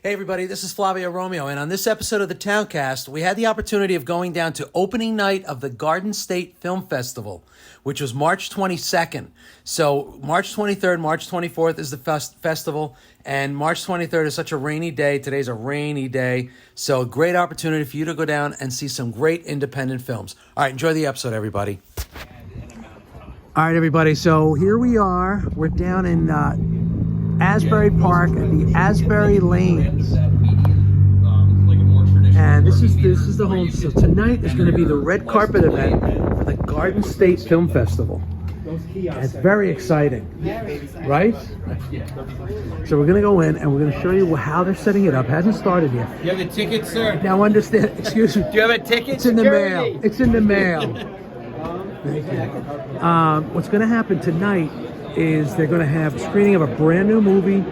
Hey everybody, this is Flavio Romeo, and on this episode of the Towncast, we had the opportunity of going down to opening night of the Garden State Film Festival, which was March 22nd. So March 23rd, March 24th is the festival, and March 23rd is such a rainy day. Today's a rainy day, so a great opportunity for you to go down and see some great independent films. All right, enjoy the episode, everybody. All right, everybody, so here we are. We're down in Asbury Park at the Asbury Lanes, and this is the whole. So tonight is going to be the red carpet event for the Garden State Film Festival. And it's very exciting, right? So we're going to go in and we're going to show you how they're setting it up. It hasn't started yet. You have a ticket, sir? Now understand. Excuse me. Do you have a ticket? It's in the mail. It's in the mail. Thank you. What's going to happen tonight is they're going to have a screening of a brand new movie.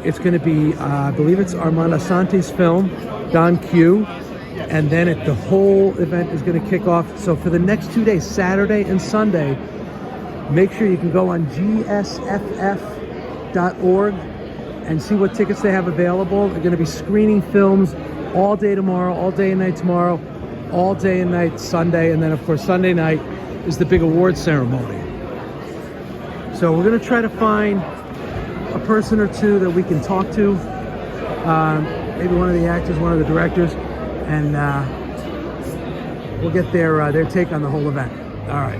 It's going to be, I believe it's Armand Asante's film, Don Q. And then the whole event is going to kick off. So for the next 2 days, Saturday and Sunday, make sure you can go on gsff.org and see what tickets they have available. They're going to be screening films all day tomorrow, all day and night tomorrow, all day and night Sunday. And then, of course, Sunday night is the big award ceremony. So we're going to try to find a person or two that we can talk to, maybe one of the actors, one of the directors, and we'll get their take on the whole event. All right.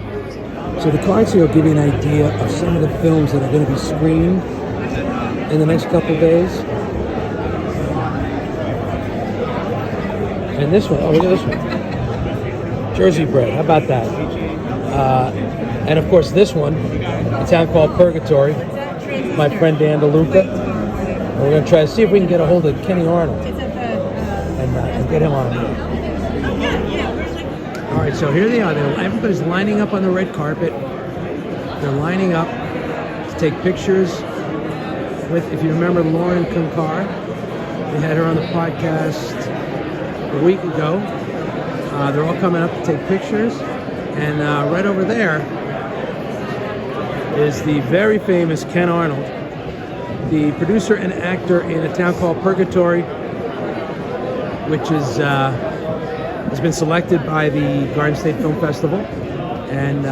So the cards here will give you an idea of some of the films that are going to be screened in the next couple of days. And this one, oh, look at this one. Jersey Bread, how about that? And of course this one, a town called Purgatory, my friend Dan DeLuca. And we're going to try to see if we can get a hold of Ken Arnold and get him on. All right, so here they are. Everybody's lining up on the red carpet. They're lining up to take pictures with, if you remember, Lauren Concar. We had her on the podcast a week ago. They're all coming up to take pictures. And right over there is the very famous Ken Arnold, the producer and actor in a town called Purgatory, which is has been selected by the Garden State Film Festival. And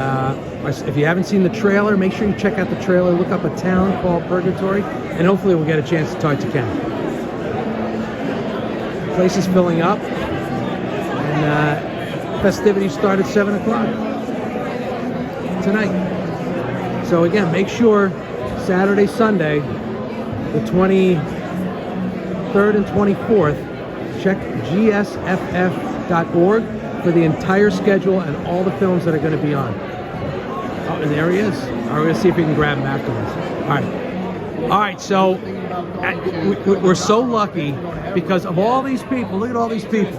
if you haven't seen the trailer, make sure you check out the trailer. Look up a town called Purgatory, and hopefully we'll get a chance to talk to Ken. The place is filling up, and festivities start at 7 o'clock tonight. So again, make sure Saturday, Sunday, the 23rd and 24th, check gsff.org for the entire schedule and all the films that are going to be on. Oh, and there he is. All right, we're going to see if we can grab him afterwards. All right, so we're so lucky because of all these people. Look at all these people.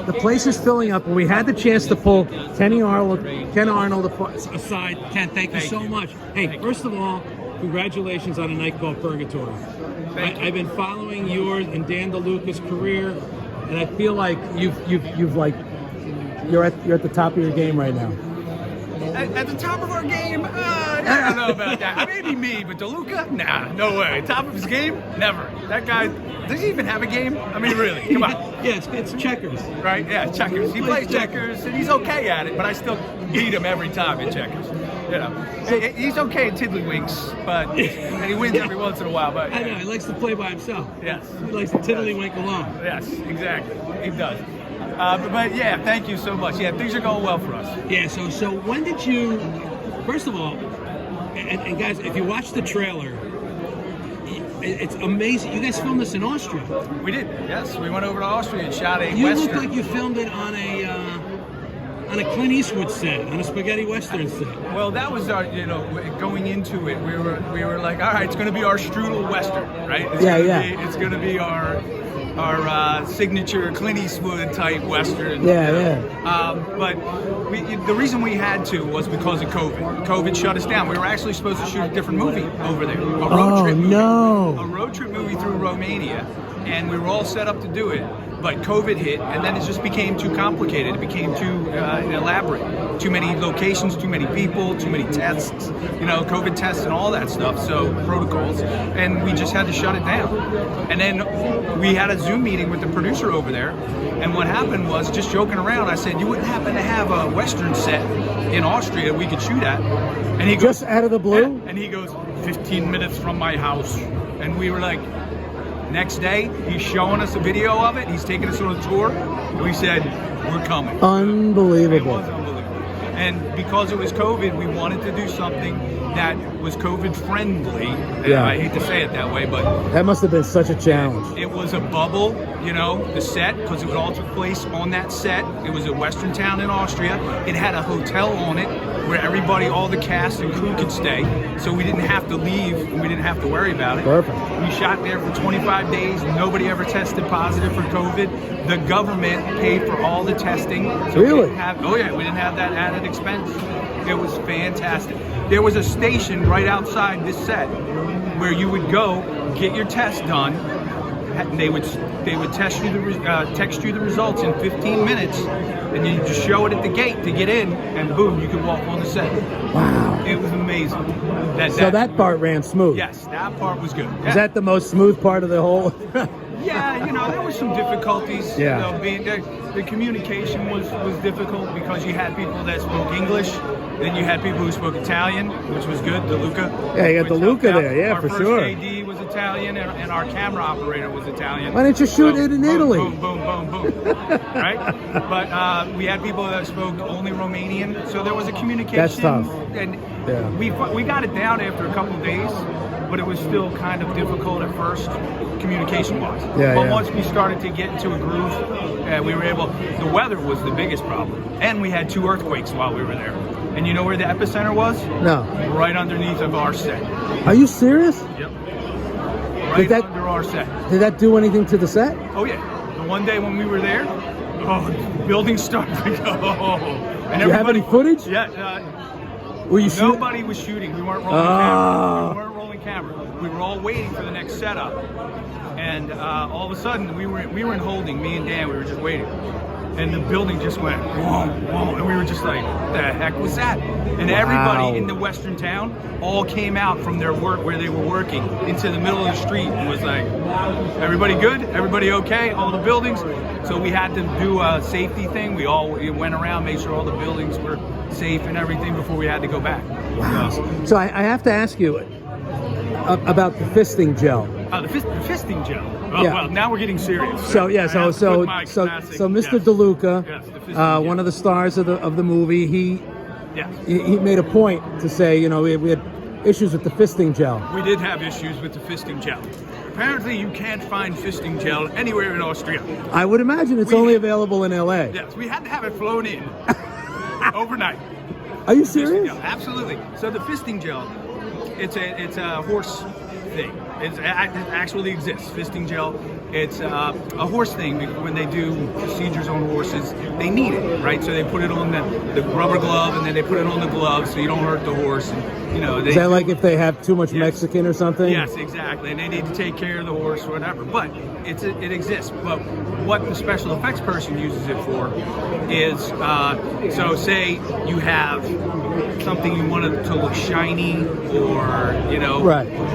The place is filling up, and we had the chance to pull Ken Arnold aside. Ken, thank you so much. Hey, first of all, congratulations on a night called Purgatory. I've been following yours and Dan DeLuca's career, and I feel like you're at the top of your game right now. At the top of our game? I don't know about that. Maybe me, but DeLuca? Nah, no way. Top of his game? Never. That guy, does he even have a game? I mean, really, come on. Yeah, it's checkers. Right? Yeah, checkers. He plays checkers, and he's okay at it, but I still beat him every time in checkers. You know, he's okay at tiddlywinks, and he wins every once in a while. But I know, he likes to play by himself. Yes. He likes to tiddlywink alone. Yes, exactly. He does. But yeah, thank you so much. Yeah, things are going well for us. Yeah, so when did you, first of all, and guys, if you watch the trailer, it's amazing. You guys filmed this in Austria. We did, yes. We went over to Austria and shot a You Western. look like you filmed it on a Clint Eastwood set, on a spaghetti Western set. Well, that was our, going into it, we were like, all right, it's going to be our strudel Western, right? It's going to be our signature Clint Eastwood type Western. But the reason we had to was because of COVID. COVID shut us down. We were actually supposed to shoot a different movie over there. A road trip movie. A road trip movie through Romania. And we were all set up to do it. But COVID hit, and then it just became too complicated. It became too elaborate. too many locations, too many people, too many tests, you know, COVID tests and all that stuff, so protocols, and we just had to shut it down. And then we had a Zoom meeting with the producer over there, and what happened was, just joking around, I said, you wouldn't happen to have a Western set in Austria we could shoot at? And he goes, just out of the blue? yeah, and he goes, 15 minutes from my house. And we were like, next day, he's showing us a video of it. He's taking us on a tour. And we said, we're coming. Unbelievable. It was unbelievable. And because it was COVID, we wanted to do something that was COVID friendly. Yeah. I hate to say it that way, but That must have been such a challenge. it was a bubble, you know, the set, because it all took place on that set. It was a Western town in Austria. It had a hotel on it where everybody, all the cast and crew could stay. So we didn't have to leave and we didn't have to worry about it. Perfect. We shot there for 25 days. Nobody ever tested positive for COVID. The government paid for all the testing. So Really? We didn't have, oh yeah, we didn't have that added expense. It was fantastic. There was a station right outside this set where you would go get your test done. They would text you the results in 15 minutes, and you just show it at the gate to get in, and boom, you could walk on the set. Wow. It was amazing. So that part ran smooth. Yes, that part was good. Is that the most smooth part of the whole? Yeah, you know, there were some difficulties. Yeah. You know, being the communication was difficult because you had people that spoke English, then you had people who spoke Italian, which was good. The Luca. Yeah, you got the Luca there. Yeah, our for first sure. AD was Italian, and our camera operator was Italian. Why didn't you shoot it in boom, Italy? Boom, boom, boom, boom. Right? But we had people that spoke only Romanian, so there was a communication. That's tough. And Yeah. we got it down after a couple of days, but it was still kind of difficult at first, communication-wise. Yeah, but yeah. once we started to get into a groove, we were able. The weather was the biggest problem, and we had 2 earthquakes while we were there. And you know where the epicenter was? No. Right underneath of our set. Are you serious? Yep. Right that- under our set. Did that do anything to the set? Oh yeah. The one day when we were there, the building started to go. And Do you have any footage? Yeah. Were you shooting? Nobody was shooting. We weren't rolling camera. We weren't rolling camera. We were all waiting for the next setup. And all of a sudden, we were in holding. Me and Dan, we were just waiting. And the building just went, whoa, whoa. And we were just like, the heck was that? And everybody in the Western town all came out from their work where they were working into the middle of the street and was like, everybody good? Everybody okay? All the buildings? So we had to do a safety thing. We went around, made sure all the buildings were safe and everything before we had to go back. Wow. So I have to ask you about the fisting gel. The fisting gel. Oh, Yeah. well, now we're getting serious. So yeah, I so have to so put my so classic- so Mr. yes. DeLuca, Yes, the fisting gel. one of the stars of the movie, Yes. he made a point to say, you know, we had issues with the fisting gel. We did have issues with the fisting gel. Apparently, you can't find fisting gel anywhere in Austria. I would imagine it's only available in LA. Yes, we had to have it flown in overnight. Are you Fisting serious? gel, absolutely. So the fisting gel, it's a horse thing. It actually exists. Fisting gel. It's a horse thing. When they do procedures on horses, they need it, right? So they put it on the rubber glove, and then they put it on the glove so you don't hurt the horse. And, you know, Is that like if they have too much Mexican or something? Yes, exactly. And they need to take care of the horse or whatever. But it exists. But what the special effects person uses it for is, so say you have something you want it to look shiny or, you know,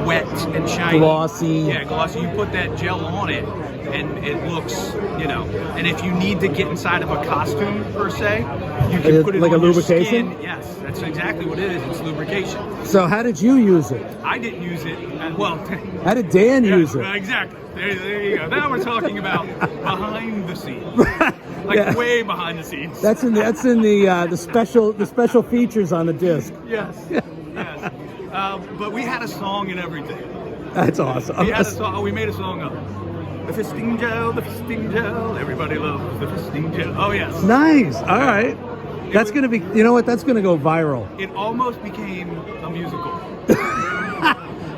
wet and shiny. Glossy. Yeah, glossy. You put that gel on it and it looks, you know, and if you need to get inside of a costume per se, you can put it like on a your lubrication? skin. Yes, that's exactly what it is. It's lubrication. So how did you use it? I didn't use it. Well, How did Dan use it? Exactly. There you go. Now we're talking about behind the scenes, like Yeah. way behind the scenes. That's in the special features on the disc. Yes. Yes. But we had a song and everything. That's awesome. We had a song. We made a song up. The fisting gel, the fisting gel. Everybody loves the fisting gel. Oh yes. Nice. All right. That's gonna be. You know what? That's gonna go viral. It almost became a musical.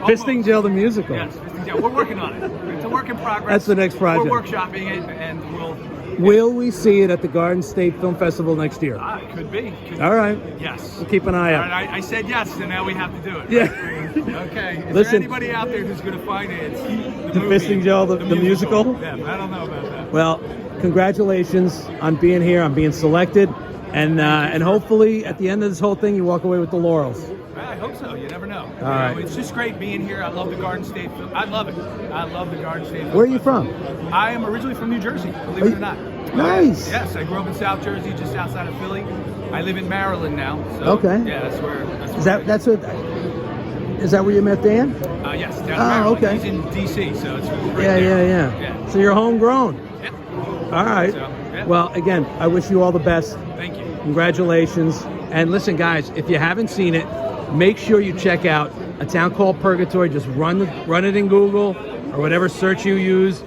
Fisting gel the musical. Yes, fisting gel. We're working on it. It's a work in progress. That's the next project. We're workshopping it, and we'll. Will we see it at the Garden State Film Festival next year? It could be. All right. Yes. We'll keep an eye All out. right, I said yes, and now we have to do it. Yeah. Okay. Is Listen. there anybody out there who's going to finance The Fisting Gel, the musical? Yeah, I don't know about that. Well, congratulations on being here, on being selected. And hopefully at the end of this whole thing, you walk away with the laurels. I hope so. You never know. All right. It's just great being here. I love the Garden State. I love it. I love the Garden State. Where are you from? I am originally from New Jersey, believe it or not. Nice. Yes, I grew up in South Jersey, just outside of Philly. I live in Maryland now. So, Okay. Yeah, that's where. Is that where you met Dan? Yes, down in Maryland. Okay. He's in D.C., so it's right Yeah. there. So you're homegrown. Yeah. All right. So, yeah. Well, again, I wish you all the best. Thank you. Congratulations. And listen, guys, if you haven't seen it, make sure you check out A Town Called Purgatory. Just run it in Google or whatever search you use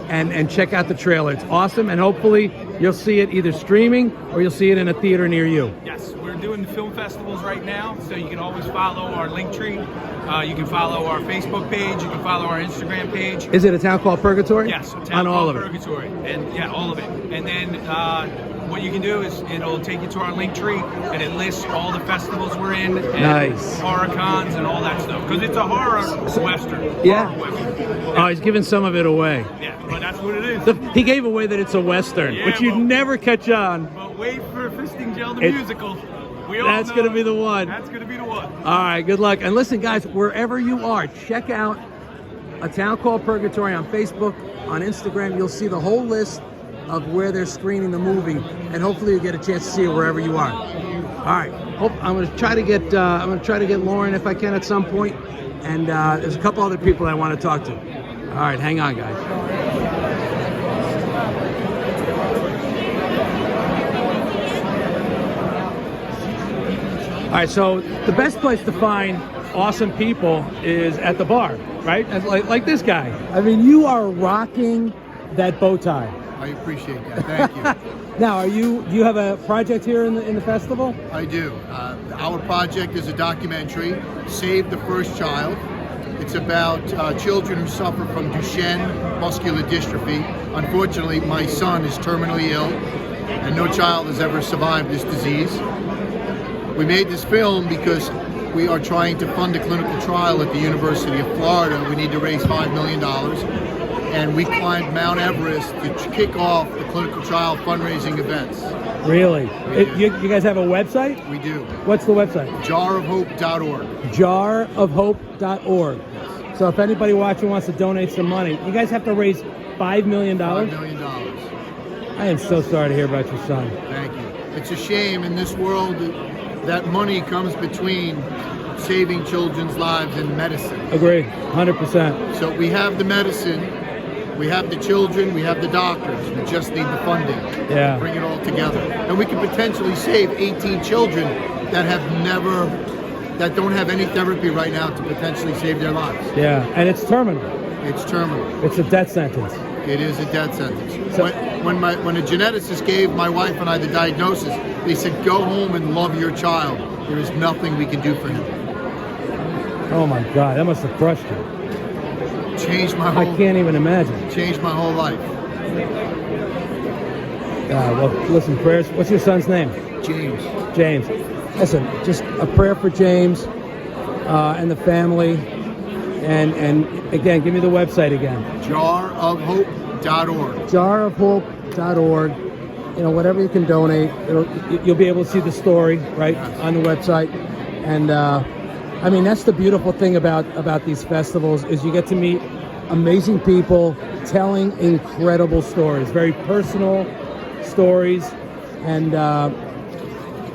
and check out the trailer. It's awesome, and hopefully you'll see it either streaming or you'll see it in a theater near you. Yes, we're doing film festivals right now, so you can always follow our link tree. You can follow our Facebook page. You can follow our Instagram page. Is it A Town Called Purgatory? Yes, on all of it. Purgatory, and yeah, all of it. And then what you can do is it'll take you to our link tree, and it lists all the festivals we're in, and Nice. horror cons and all that stuff. Because it's a horror western. Yeah. Horror western. Oh, he's giving some of it away. Yeah, but that's what it is. He gave away that it's a Western, Yeah, which you'd but- never catch on. But wait for Fisting Gel the It- musical. We all That's know going to be the one. That's going to be the one. All right, good luck. And listen, guys, wherever you are, check out A Town Called Purgatory on Facebook, on Instagram. You'll see the whole list of where they're screening the movie, and hopefully you get a chance to see it wherever you are. All right, I'm going to try to get Lauren if I can at some point, and there's a couple other people I want to talk to. All right, hang on, guys. All right, so the best place to find awesome people is at the bar, right? Like this guy. I mean, you are rocking that bow tie. I appreciate that. Thank you. Now, do you have a project here in the festival? I do. Our project is a documentary, Save the First Child. It's about children who suffer from Duchenne muscular dystrophy. Unfortunately, my son is terminally ill, and no child has ever survived this disease. We made this film because we are trying to fund a clinical trial at the University of Florida. We need to raise $5 million. And we climbed Mount Everest to kick off the clinical trial fundraising events. Really? You guys have a website? We do. What's the website? Jarofhope.org. Jarofhope.org. So if anybody watching wants to donate some money, you guys have to raise $5 million? $5 million. I am so sorry to hear about your son. Thank you. It's a shame in this world that money comes between saving children's lives and medicine. Agree, 100%. So we have the medicine, we have the children, we have the doctors. We just need the funding. Yeah. Bring it all together. And we could potentially save 18 children that don't have any therapy right now to potentially save their lives. Yeah, and it's terminal. It's terminal. It's a death sentence. It is a death sentence. So- When a geneticist gave my wife and I the diagnosis, they said, go home and love your child. There is nothing we can do for him. Oh my God, that must have crushed you. Changed my I whole can't even imagine. changed my whole life. Well, listen, prayers. What's your son's name? James. James. Listen, just a prayer for James and the family. And again, give me the website again. Jarofhope.org. Jarofhope.org. You know, whatever you can donate, you'll be able to see the story right on the website. And I mean, that's the beautiful thing about these festivals is you get to meet amazing people telling incredible stories, very personal stories. And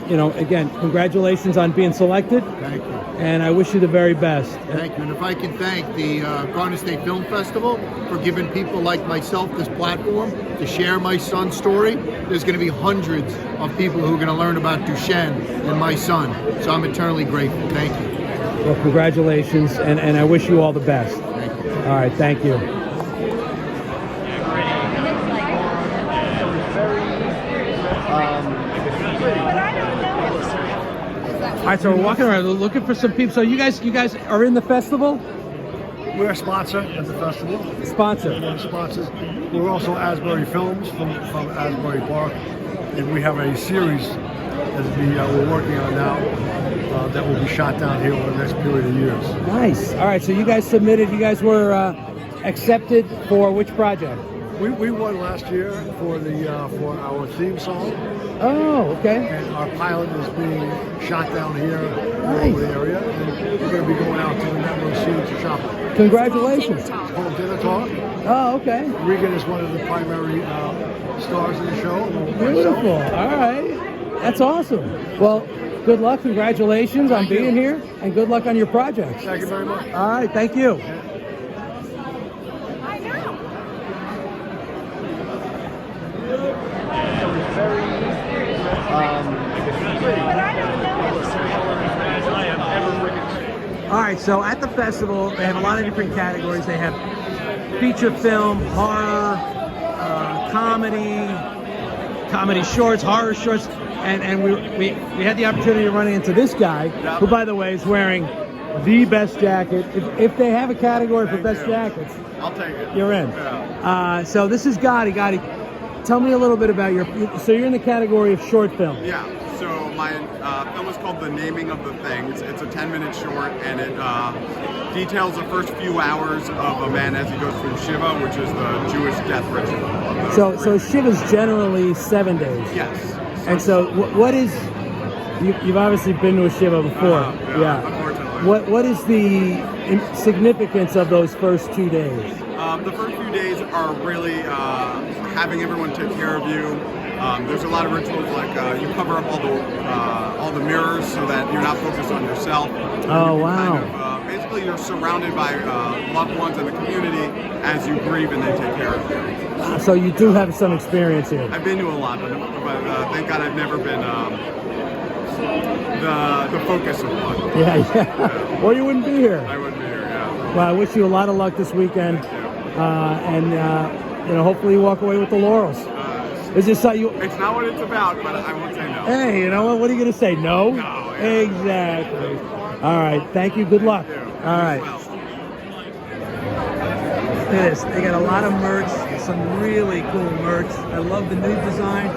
you know, again, congratulations on being selected. Thank you. And I wish you the very best. Thank you. And if I can thank the Garden State Film Festival for giving people like myself this platform to share my son's story, there's going to be hundreds of people who are going to learn about Duchenne and my son. So I'm eternally grateful. Thank you. Well, congratulations, and I wish you all the best. Thank you. All right, thank you. All right, so we're walking around looking for some people. So you guys are in the festival? We're a sponsor at the festival. Sponsor. One of the sponsors. We're also Asbury Films from Asbury Park, and we have a series that we're working on now that will be shot down here over the next period of years. Nice. All right, so you guys submitted. You guys were accepted for which project? We won last year for for our theme song. Oh, okay. And our pilot is being shot down here Nice. over the area, and we're going to be going out to the network scene to shop it. Congratulations. It's called Dinner Talk. Oh, okay. Regan is one of the primary stars of the show. Beautiful. All right. That's awesome. Well, good luck. Congratulations on being here, and good luck on your projects. Thank you very much. All right. Thank you. All right, so at the festival, they have a lot of different categories. They have feature film, horror, comedy shorts, horror shorts, and we had the opportunity of running into this guy, who, by the way, is wearing the best jacket. If they have a category for best jackets, I'll take it. you're in. Yeah. So this is Gotti. Gotti, tell me a little bit about so you're in the category of short film. Yeah. So my film is called The Naming of the Things. It's a 10-minute short, and it details the first few hours of a man as he goes through Shiva, which is the Jewish death ritual. So Shiva's generally 7 days. Yes. And so what is, you've obviously been to a Shiva before. Yeah. Unfortunately. What is the significance of those first 2 days? The first few days are really having everyone take care of you. There's a lot of rituals like you cover up all the mirrors so that you're not focused on yourself. Oh, wow. Kind of, basically, you're surrounded by loved ones in the community as you grieve and they take care of you. So you do have some experience here. I've been to a lot, but thank God I've never been the focus of one. Yeah. Or you wouldn't be here. I wouldn't be here, yeah. Well, I wish you a lot of luck this weekend. And hopefully you walk away with the laurels. Is this you? It's not what it's about, but I won't say no. Hey, you know what? What are you going to say? No? No. Yeah. Exactly. All right. Thank you. Good luck. Thank you. All right. Well. Look at this. They got a lot of merch, some really cool merch. I love the new design,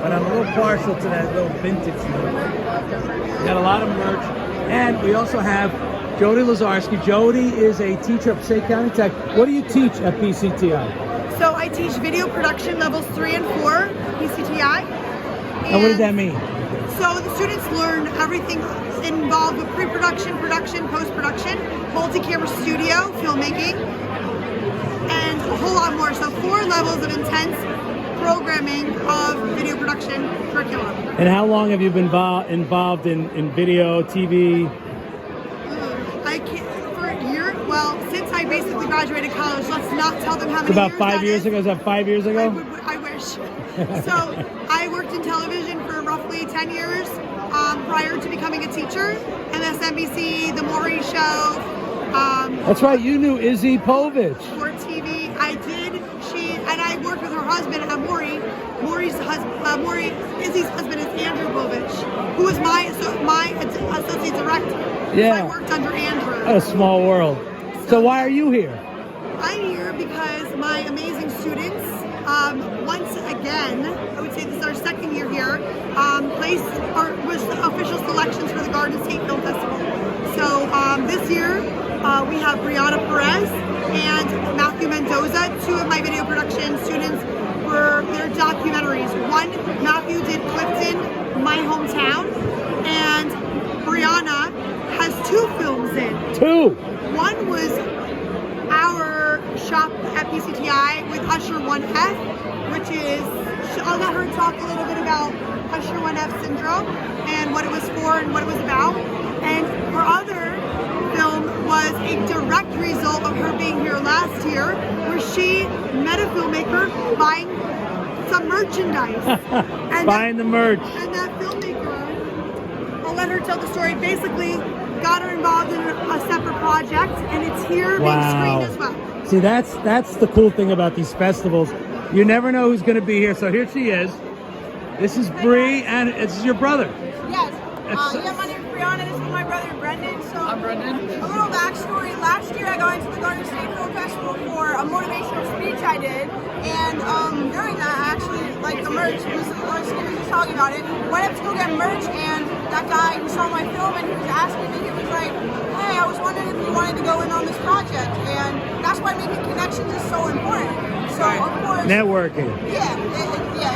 but I'm a little partial to that little vintage look. We got a lot of merch. And we also have Jody Lazarski. Jody is a teacher at Passaic County Tech. What do you teach at PCTI? So I teach video production levels 3 and 4, PCTI. And what does that mean? So the students learn everything involved with pre-production, production, post-production, multi-camera studio, filmmaking, and a whole lot more. So 4 levels of intense programming of video production curriculum. And how long have you been involved in video, TV? I can't, for a year, well, since I basically graduated college, let's not tell them how many It's about years 5 that years is. ago? Is that 5 years ago? I wish. So I worked in television for roughly 10 years prior to becoming a teacher. MSNBC, The Maury Show. That's right, you knew Izzy Povich. For TV, I did. And I worked with her husband, Maury's husband. Izzy's husband is Andrew Povich, who was my associate director. Yeah. So I worked under Andrew. What a small world. So why are you here? I'm here because my amazing students, once again, I would say this is our second year here, was official selections for the Garden State Film Festival. So this year we have Brianna Perez and Matthew Mendoza, 2 of my video production students, for their documentaries. One, Matthew did Clifton, my hometown, and Brianna has 2 films in. 2? One was our shop at PCTI with Usher 1F, which is, I'll let her talk a little bit about Usher 1F syndrome and what it was for and what it was about. And her other film was a direct result of her being here last year, where she met a filmmaker buying some merchandise. And buying the merch. And that filmmaker, I'll let her tell the story, basically got her involved in a separate project, and it's here being screened as well. See, that's the cool thing about these festivals. You never know who's going to be here. So here she is. This is Bree, and it's your brother. Yes. My name is Brianna. This is my brother Brendan. So I'm Brendan. A little backstory. Last year I got into the Garden State Film Festival for a motivational speech I did, and during that I actually, like, the merch, he was talking about it, went up to go get merch, and that guy who saw my film and he was asking me, he was like, hey, I was wondering if you wanted to go in on this project, and that's why making connections is so important. So of course Networking. Yeah,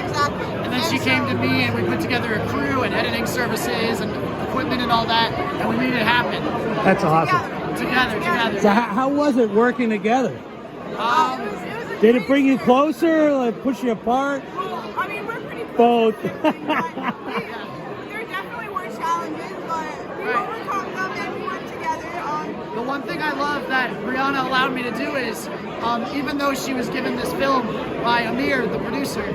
exactly. And then she came to me, and we put together a crew and editing services and equipment and all that, and we made it happen. That's awesome. Together. So how was it working together? Did it bring you closer, like push you apart? I mean, we're pretty close. Both. There definitely were challenges, but we overcome them and we work together. The one thing I love that Brianna allowed me to do is, even though she was given this film by Amir, the producer,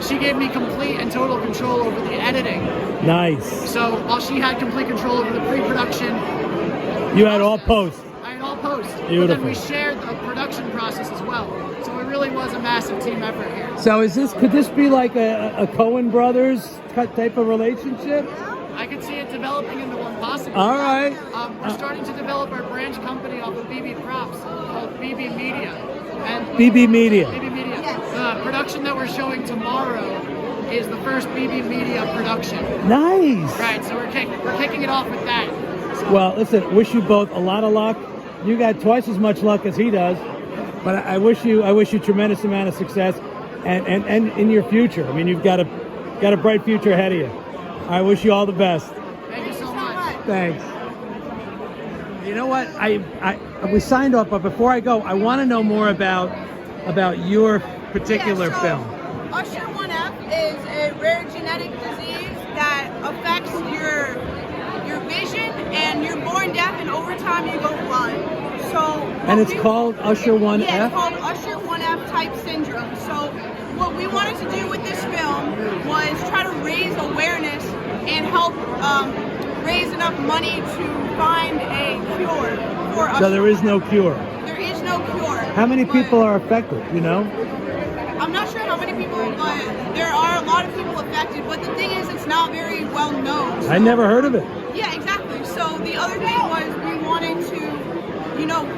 she gave me complete and total control over the editing. Nice. So while she had complete control over the pre-production, You had all post. I had all post. Beautiful. But then we shared the production process as well. So it really was a massive team effort here. So could this be like a Coen Brothers type of relationship? I could see it developing into one possibly. All right. We're starting to develop our branch company off of BB Props called BB Media. And BB Media. BB Media. The production that we're showing tomorrow is the first BB Media production. Nice. Right, so we're kicking it off with that. Well, listen, wish you both a lot of luck. You got twice as much luck as he does, but I wish you tremendous amount of success, and in your future. I mean, you've got a bright future ahead of you. I wish you all the best. Thank you so much. Thanks. You know what? We signed off, but before I go, I want to know more about your particular film. Usher 1F is a rare genetic disease that affects your vision, and you're born deaf, and over time you go blind. And it's called Usher 1F? Yeah, it's called Usher 1F type syndrome. So what we wanted to do with this film was try to raise awareness and help raise enough money to find a cure for Usher. So there is no cure. There is no cure. How many people are affected, you know? I'm not sure how many people, but there are a lot of people affected. But the thing is, it's not very well known. I never heard of it. Yeah, exactly. So the other thing was we wanted to,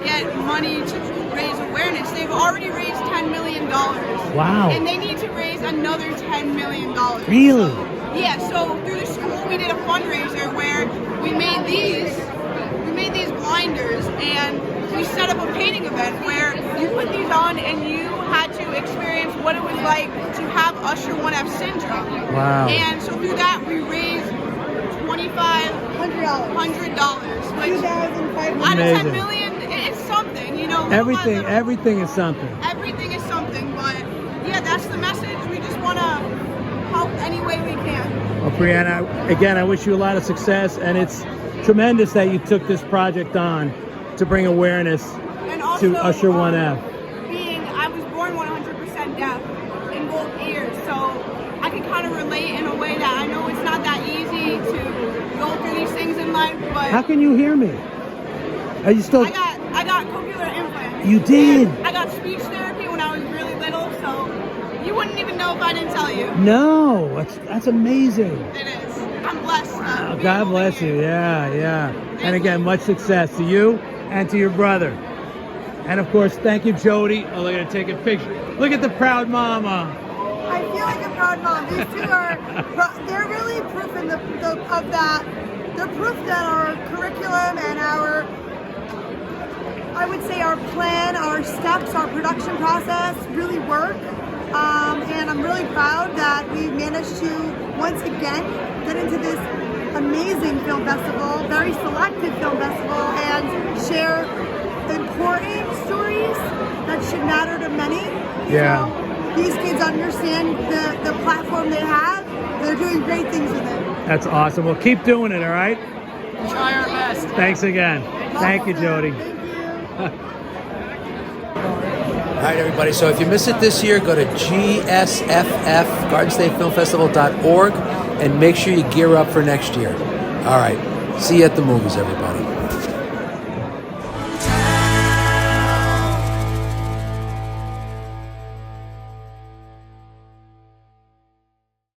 get money to raise awareness. They've already raised $10 million. Wow. And they need to raise another $10 million. Really? Yeah, so through the school we did a fundraiser where we made these blinders, and we set up a painting event where you put these on and you had to experience what it was like to have Usher 1F syndrome. Wow. And so through that we raised $2,500, which out of 10 million, it's something, Everything is something. Everything is something, but yeah, that's the message. We just want to help any way we can. Well, Brianna, again, I wish you a lot of success, and it's tremendous that you took this project on to bring awareness And also, to Usher 1F. I was born 100% deaf in both ears, so I can kind of relate in a way that I know it's not that easy to go through these things in life, but How can you hear me? Are you still? I got cochlear implants. You did? And I got speech therapy when I was really little, so you wouldn't even know if I didn't tell you. No, that's amazing. It is. I'm blessed. God bless you. Yeah. And again, much success to you and to your brother. And of course, thank you, Jody. Oh, they're gonna take a picture. Look at the proud mama. I feel like a proud mom. These two they're really proof of that. They're proof that our curriculum and our plan, our steps, our production process really work. And I'm really proud that we managed to, once again, get into this amazing film festival, very selective film festival, and share important stories that should matter to many. Yeah. So these kids understand the platform they have. They're doing great things with it. That's awesome. Well, keep doing it, all right? Try our best. Thanks again. Thank you, Jody. Thank you. All right, everybody. So if you miss it this year, go to GSFF, GardenStateFilmFestival.org, and make sure you gear up for next year. All right. See you at the movies, everybody.